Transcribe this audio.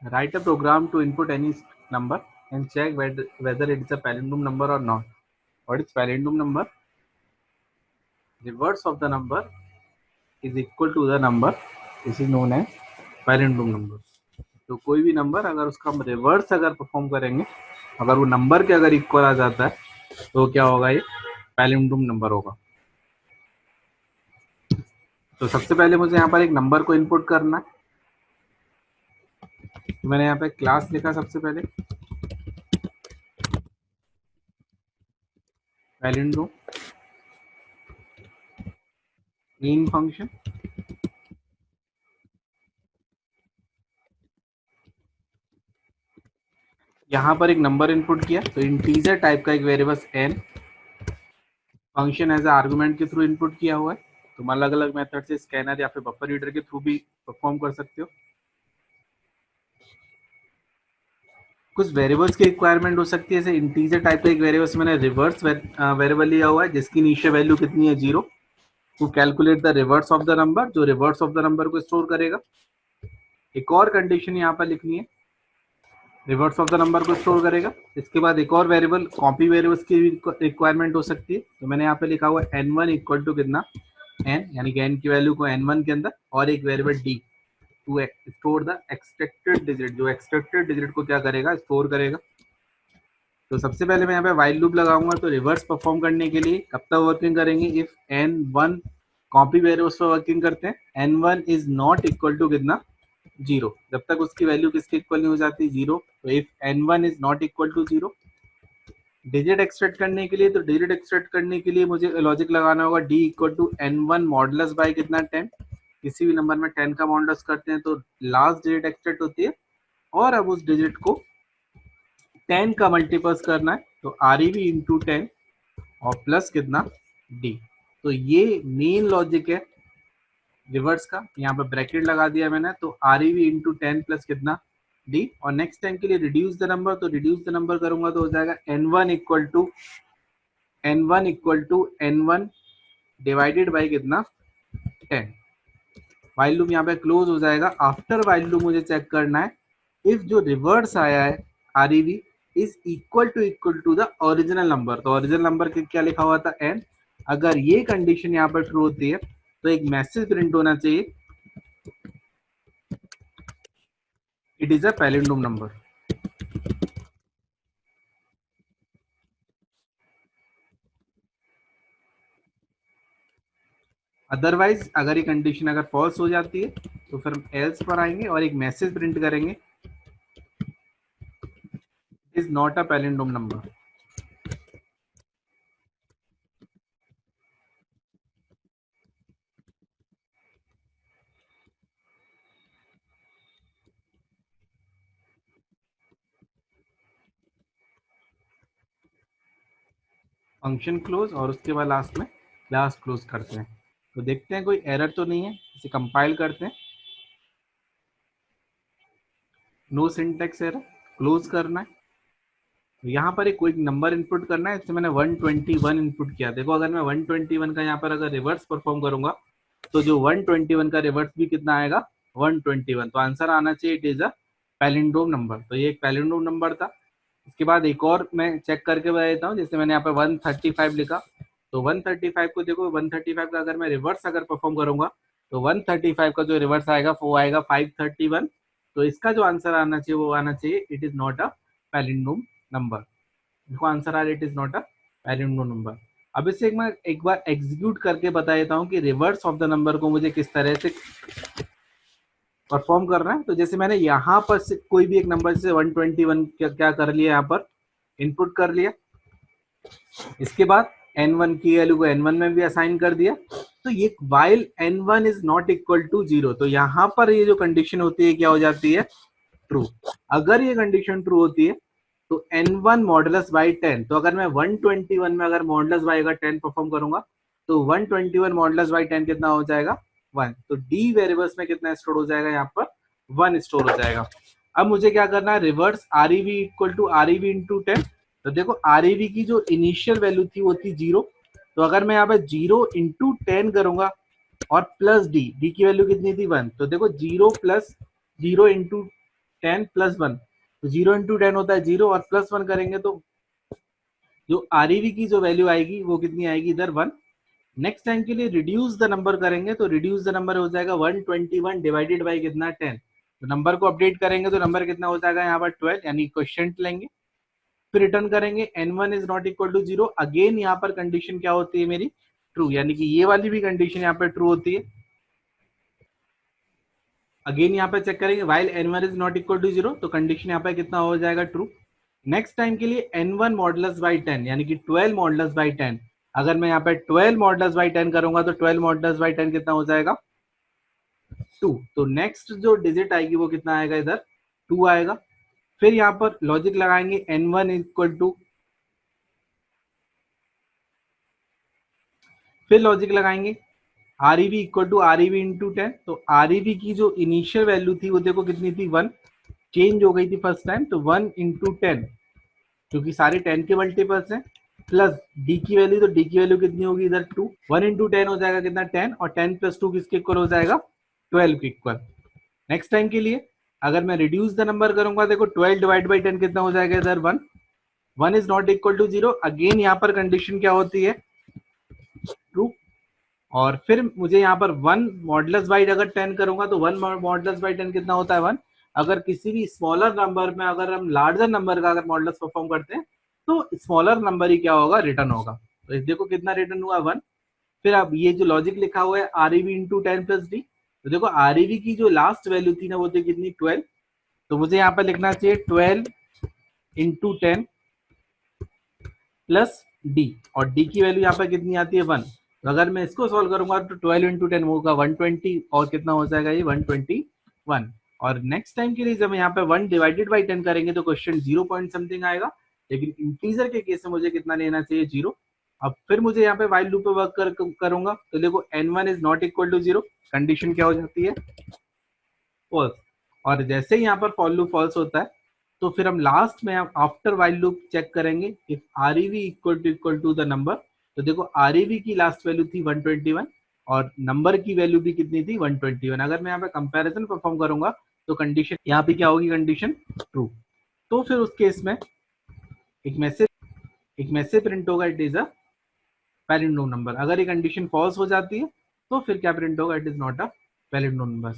Write a program to input any number and check whether it is a palindrome number or not. What is palindrome number? Reverse of the number is equal to the number. This is known as palindrome number. तो कोई भी number अगर उसका हम reverse अगर perform करेंगे, अगर वो नंबर के अगर इक्वल आ जाता है तो क्या होगा, ये पैलिंड्रोम नंबर होगा। तो सबसे पहले मुझे यहाँ पर एक नंबर को इनपुट करना है। तो मैंने यहाँ पे क्लास लिखा सबसे पहले पैलिंड्रोम इन फंक्शन। यहाँ पर एक नंबर इनपुट किया तो इंटीजर टाइप का एक variable n function as argument के थ्रू इनपुट किया हुआ है। तुम अलग अलग मेथड से स्कैनर या फिर बफर रीडर के थ्रू भी परफॉर्म कर सकते हो। कुछ वेरिएबल्स की रिक्वायरमेंट हो सकती है, जैसे इंटीजर टाइप का एक वेरिएबल्स मैंने रिवर्स वेरिएबल लिया हुआ है जिसकी इनिशियल वैल्यू कितनी है 0 to calculate the reverse of the number, जो रिवर्स ऑफ द नंबर को स्टोर करेगा। एक और कंडीशन यहाँ पर लिखनी है, रिवर्स ऑफ द नंबर को स्टोर करेगा। इसके बाद एक और वेरिएबल कॉपी वेरिएबल्स की रिक्वायरमेंट हो सकती है। तो मैंने यहाँ पे लिखा हुआ है n1 इक्वल टू कितना n, यानी कि n की वैल्यू को n1 के अंदर, और एक variable d to store the extracted digit, जो एक्सट्रैक्टेड डिजिट को क्या करेगा, स्टोर करेगा। तो सबसे पहले मैं यहाँ पे व्हाइल लूप लगाऊंगा। तो रिवर्स परफॉर्म करने के लिए कब तक वर्किंग करेंगे, इफ n1 कॉपी वेरिएबल्स पर वर्किंग करते हैं, n1 is not equal to कितना 0, जब तक उसकी वैल्यू किसके इक्वल नहीं हो जाती 0। तो if n1 is not equal to 0, digit extract करने के लिए, तो डिजिट एक्सट्रैक्ट करने के लिए मुझे लॉजिक लगाना होगा d equal to n1 modulus by कितना 10। किसी भी नंबर में 10 का मॉडुलस करते हैं तो लास्ट डिजिट एक्सट्रैक्ट होती है, और अब उस डिजिट को 10 का मल्टीपल्स करना है, तो REV इंटू 10 और प्लस कितना d। तो ये मेन लॉजिक है रिवर्स का। यहाँ पे ब्रैकेट लगा दिया मैंने, तो REV इंटू 10 प्लस कितना d। और नेक्स्ट टाइम के लिए रिड्यूस द नंबर, तो रिड्यूस द नंबर करूंगा तो हो जाएगा n1 equal to n1 divided by कितना 10। व्हाइल लूप यहाँ पे क्लोज हो जाएगा। आफ्टर व्हाइल लूप मुझे चेक करना है इफ जो रिवर्स आया है REV is equal to the original number. तो ओरिजिनल नंबर क्या लिखा हुआ था n। अगर ये कंडीशन यहाँ पर ट्रू होती है तो एक मैसेज प्रिंट होना चाहिए, it is a palindrome number. Otherwise अगर ये कंडीशन अगर फॉल्स हो जाती है तो फिर हम एल्स पर आएंगे और एक मैसेज प्रिंट करेंगे, it is not a palindrome number. Function close और उसके बाद लास्ट में क्लास क्लोज करते हैं। तो देखते हैं कोई एरर तो नहीं है, इसे कंपाइल करते हैं। नो सिंटेक्स एरर, क्लोज करना है। तो यहाँ पर एक कोई नंबर इनपुट करना है, इससे मैंने 121 इनपुट किया। देखो अगर मैं 121 का यहाँ पर अगर रिवर्स परफॉर्म करूंगा तो जो 121 का रिवर्स भी कितना आएगा 121। तो आंसर आना चाहिए it is a palindrome number. तो ये एक पैलिंड्रोम नंबर था। इसके बाद एक और मैं चेक करके बता देता हूँ, जैसे मैंने यहाँ पे 135 लिखा, तो 135 को देखो 135 का अगर मैं रिवर्स अगर परफॉर्म करूंगा तो 135 का जो रिवर्स आएगा वो आएगा 531। तो इसका जो आंसर आना चाहिए वो आना चाहिए it is not a palindrome number. देखो आंसर आ रहा है it is not a palindrome number. अब इसे मैं एक बार एग्जीक्यूट करके बता देता हूँ कि रिवर्स ऑफ द नंबर को मुझे किस तरह से परफॉर्म करना है। तो जैसे मैंने यहाँ पर से कोई भी एक नंबर से 121 क्या कर लिया, यहाँ पर इनपुट कर लिया। इसके बाद n1 की वैल्यू को n1 में भी असाइन कर दिया। तो ये while n1 is not equal to 0, तो यहाँ पर ये जो कंडीशन होती है क्या हो जाती है ट्रू। अगर ये कंडीशन ट्रू होती है तो n1 मॉडुलस बाई 10। तो अगर मैं 121 में अगर मॉडुलस बाई अगर 10 परफॉर्म करूंगा तो 121 मॉडुलस बाई 10 कितना हो जाएगा 1। तो d वेरिएबल्स में कितना स्टोर हो जाएगा, यहाँ पर 1 स्टोर हो जाएगा। अब मुझे क्या करना है, reverse REV equal to REV into 10। तो देखो REV की जो इनिशियल वैल्यू थी वो थी 0। तो अगर मैं यहाँ पे 0 इंटू 10 करूंगा और प्लस d की वैल्यू कितनी थी 1। तो देखो 0 प्लस 0 इंटू 10 प्लस 1, तो 0 इंटू 10 होता है 0, और प्लस 1 करेंगे तो जो आरईवी की जो वैल्यू आएगी वो कितनी आएगी इधर 1। नेक्स्ट टाइम के लिए रिड्यूस द नंबर करेंगे तो रिड्यूस द नंबर हो जाएगा 121 डिवाइडेड बाई कितना 10, तो नंबर को अपडेट करेंगे तो नंबर कितना हो जाएगा यहाँ पर 12, यानी क्वेश्चन लेंगे, फिर रिटर्न करेंगे n1 is not equal to 0। Again यहाँ पर कंडीशन क्या होती है मेरी, ट्रू, यानी कि ये वाली भी कंडीशन यहाँ पर ट्रू होती है। अगेन यहाँ पे चेक करेंगे while n1 is not equal to 0, तो कंडीशन यहाँ पे कितना हो जाएगा ट्रू। नेक्स्ट टाइम के लिए n1 मॉडुलस बाई 10 यानी कि 12 मॉडुलस बाई 10, अगर मैं यहाँ पे 12 मॉडुलस बाई 10 करूंगा तो 12 मॉडुलस बाई 10 कितना हो जाएगा 2, तो नेक्स्ट जो डिजिट आएगी वो कितना आएगा इधर 2 आएगा। फिर यहाँ पर लॉजिक लगाएंगे n1 इक्वल टू, फिर लॉजिक लगाएंगे आरईवी इक्वल टू आरईवी इंटू 10, तो आरईवी की जो इनिशियल वैल्यू थी वो देखो कितनी थी 1, चेंज हो गई थी फर्स्ट टाइम, तो 1 इंटू 10, क्योंकि सारे 10 के मल्टीपल्स हैं, प्लस डी की वैल्यू, तो डी की वैल्यू कितनी होगी इधर 2, 1 इंटू 10 हो जाएगा कितना 10, और 10 प्लस 2 किसके इक्वल हो जाएगा 12 के इक्वल। नेक्स्ट टाइम के लिए अगर मैं रिड्यूस द नंबर करूंगा, देखो 12 डिवाइड बाई 10 कितना हो जाएगा इधर 1, 1 is not equal to 0, again यहाँ पर कंडीशन क्या होती है ट्रू, और फिर मुझे यहाँ पर 1 मॉडुलस बाई अगर 10 करूंगा तो 1 मॉडुलस बाई 10 कितना होता है 1, अगर किसी भी स्मॉलर नंबर में अगर हम लार्जर नंबर का अगर मॉडुलस परफॉर्म करते हैं तो स्मॉलर नंबर ही क्या होगा रिटर्न होगा, तो इस देखो कितना रिटर्न हुआ 1। फिर अब ये जो लॉजिक लिखा हुआ है आरईवी इंटू 10 प्लस डी, तो देखो आरईवी की जो लास्ट वैल्यू थी ना वो थी कितनी 12, तो मुझे यहाँ पर लिखना चाहिए 12 इंटू 10 प्लस डी, और डी की वैल्यू यहाँ पर कितनी आती है 1, तो अगर मैं इसको सॉल्व करूंगा तो 12 इंटू 10 होगा 120, और कितना हो जाएगा ये 121, और नेक्स्ट टाइम के लिए जब यहाँ पे 1 डिवाइडेड बाई 10 करेंगे तो क्वेश्चन 0 पॉइंट समथिंग आएगा, लेकिन इंटीजर के केस में मुझे कितना लेना चाहिए 0। अब फिर मुझे यहाँ पे वाइल लूप पे वर्क करूंगा, तो देखो n1 is not equal to 0, condition क्या हो जाती है फॉल्स, और जैसे ही यहाँ पर फॉर लूप फॉल्स होता है तो फिर हम लास्ट में आफ्टर वाइल लूप चेक करेंगे if REV equal to the number, तो देखो आरईवी की लास्ट वैल्यू थी 121 और नंबर की वैल्यू भी कितनी थी 121, अगर मैं यहाँ पे कंपैरिजन परफॉर्म करूंगा तो कंडीशन यहाँ पे क्या होगी कंडीशन ट्रू, तो फिर उस केस में एक मैसेज प्रिंट होगा it is a valid no number. अगर ये कंडीशन फॉल्स हो जाती है तो फिर क्या प्रिंट होगा it is not a valid no number.